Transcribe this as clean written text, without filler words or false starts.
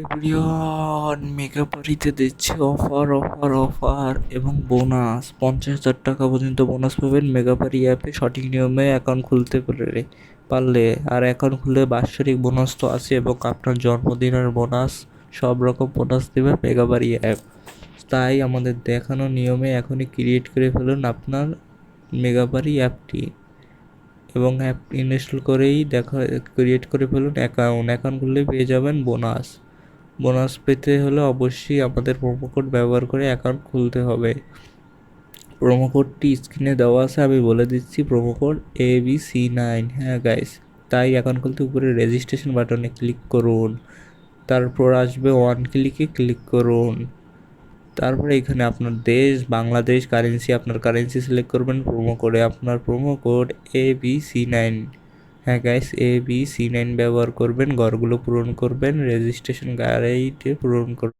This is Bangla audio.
এভরিওয়ান মেগাবাড়িতে দিচ্ছে অফার অফার অফার এবং বোনাস 50,000 টাকা পর্যন্ত বোনাস পাবেন মেগাবাড়ি অ্যাপে সঠিক নিয়মে অ্যাকাউন্ট খুলতে পারলে। আর অ্যাকাউন্ট খুললে বাৎসরিক বোনাস তো আছে এবং আপনার জন্মদিনের বোনাস, সব রকম বোনাস দেবে মেগাবাড়ি অ্যাপ। তাই আমাদের দেখানো নিয়মে এখনই ক্রিয়েট করে ফেলুন আপনার মেগাবাড়ি অ্যাপটি এবং অ্যাপ ইনস্টল করেই ক্রিয়েট করে ফেলুন অ্যাকাউন্ট খুললে পেয়ে যাবেন বোনাস। বোনাস পেতে হলে অবশ্যই আমাদের প্রোমো কোড ব্যবহার করে অ্যাকাউন্ট খুলতে হবে। প্রোমো কোডটি স্ক্রিনে দেওয়া আছে, আমি বলে দিচ্ছি প্রোমো কোড ABC9। হ্যাঁ গাইস, তাই অ্যাকাউন্ট খুলতে উপরে রেজিস্ট্রেশন বাটনে ক্লিক করুন, তারপর আসবে ওয়ান ক্লিকে ক্লিক করুন, তারপরে এখানে আপনার দেশ বাংলাদেশ কারেন্সি, আপনার কারেন্সি সিলেক্ট করবেন, প্রোমো কোডে আপনার প্রোমো কোড ABC9। হ্যাঁ গাইস, ABC9 ব্যবহার করবেন, ঘরগুলো পূরণ করবেন, রেজিস্ট্রেশন গাইডে পূরণ করবেন।